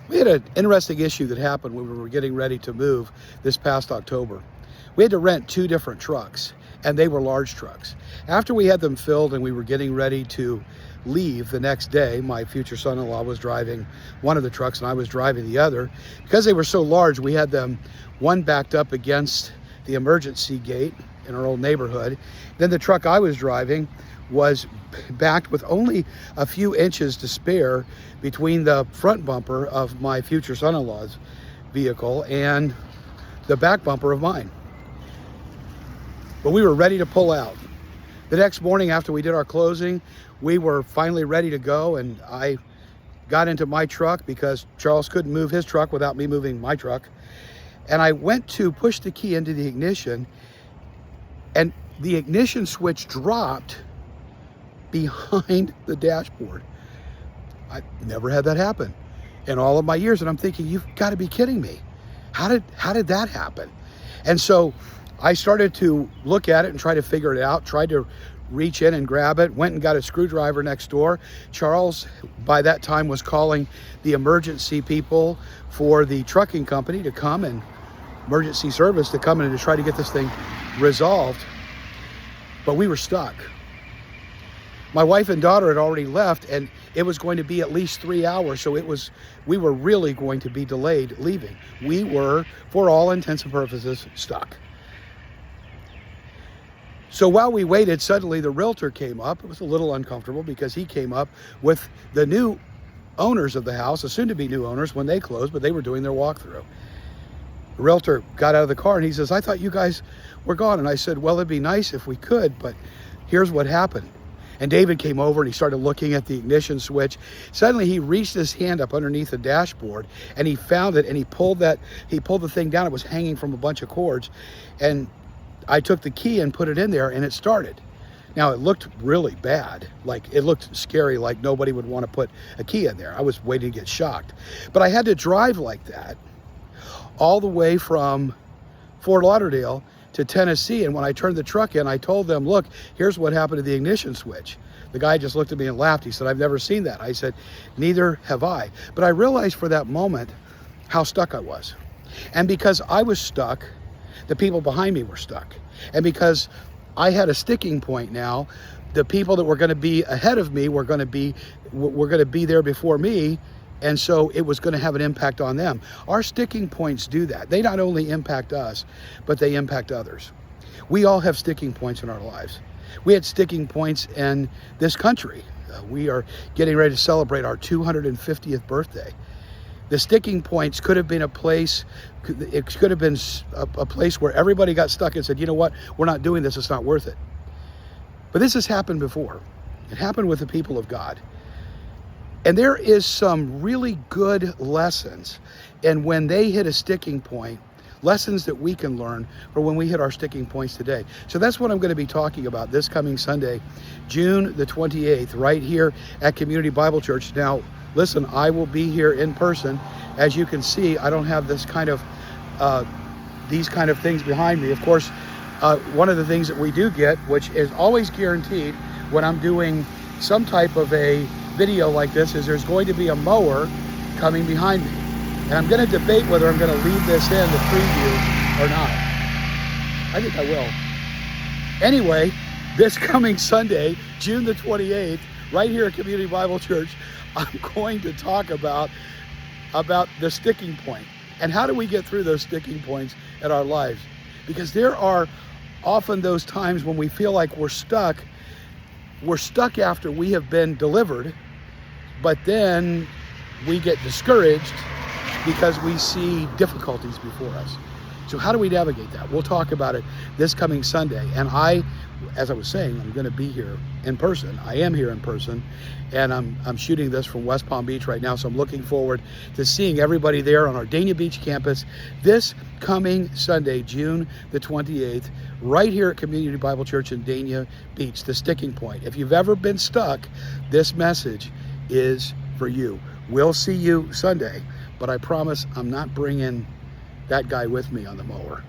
We had an interesting issue that happened when we were getting ready to move this past October. We had to rent 2 different trucks, and they were large trucks. After we had them filled and we were getting ready to leave the next day, my future son-in-law was driving one of the trucks and I was driving the other. Because they were so large, we had them one backed up against the emergency gate in our old neighborhood. Then the truck I was driving was backed with only a few inches to spare between the front bumper of my future son-in-law's vehicle and the back bumper of mine. But we were ready to pull out. The next morning after we did our closing, we were finally ready to go, and I got into my truck because Charles couldn't move his truck without me moving my truck. And I went to push the key into the ignition, and the ignition switch dropped behind the dashboard. I never had that happen in all of my years, and I'm thinking, you've got to be kidding me. How did that happen? And so I started to look at it and try to figure it out, tried to reach in and grab it, went and got a screwdriver next door. Charles, by that time, was calling the emergency people for the trucking company to come, and emergency service to come in and to try to get this thing resolved. But we were stuck. My wife and daughter had already left, and it was going to be at least 3 hours, so we were really going to be delayed leaving. We were, for all intents and purposes, stuck. So while we waited, suddenly the realtor came up. It was a little uncomfortable because he came up with the new owners of the house, the soon-to-be new owners, when they closed, but they were doing their walkthrough. The realtor got out of the car and he says, "I thought you guys were gone." And I said, "Well, it'd be nice if we could, but here's what happened." And David came over and he started looking at the ignition switch. Suddenly he reached his hand up underneath the dashboard and he found it, and he pulled the thing down. It was hanging from a bunch of cords. And I took the key and put it in there and it started. Now it looked really bad. Like it looked scary, like nobody would want to put a key in there. I was waiting to get shocked. But I had to drive like that all the way from Fort Lauderdale to Tennessee. And when I turned the truck in, I told them, "Look, here's what happened to the ignition switch." The guy just looked at me and laughed. He said, "I've never seen that." I said, "Neither have I." But I realized for that moment how stuck I was. And because I was stuck, the people behind me were stuck. And because I had a sticking point now, the people that were going to be ahead of me were going to be there before me. And so it was going to have an impact on them. Our sticking points do that. They not only impact us, but they impact others. We all have sticking points in our lives. We had sticking points in this country. We are getting ready to celebrate our 250th birthday. The sticking points could have been a place, it could have been a place where everybody got stuck and said, "You know what, we're not doing this, it's not worth it." But this has happened before. It happened with the people of God. And there is some really good lessons. And when they hit a sticking point, lessons that we can learn for when we hit our sticking points today. So that's what I'm going to be talking about this coming Sunday, June the 28th, right here at Community Bible Church. Now, listen, I will be here in person. As you can see, I don't have this these kind of things behind me. Of course, one of the things that we do get, which is always guaranteed when I'm doing some type of a video like this, is there's going to be a mower coming behind me. And I'm going to debate whether I'm going to leave this in the preview or not. I think I will. Anyway, this coming Sunday, June the 28th, right here at Community Bible Church, I'm going to talk about the sticking point. And how do we get through those sticking points in our lives? Because there are often those times when we feel like we're stuck. We're stuck after we have been delivered, but then we get discouraged because we see difficulties before us. So how do we navigate that? We'll talk about it this coming Sunday. And as I was saying, I'm going to be here in person. I am here in person, and I'm shooting this from West Palm Beach right now. So I'm looking forward to seeing everybody there on our Dania Beach campus this coming Sunday, June the 28th, right here at Community Bible Church in Dania Beach, the sticking point. If you've ever been stuck, this message is for you. We'll see you Sunday, but I promise I'm not bringing that guy with me on the mower.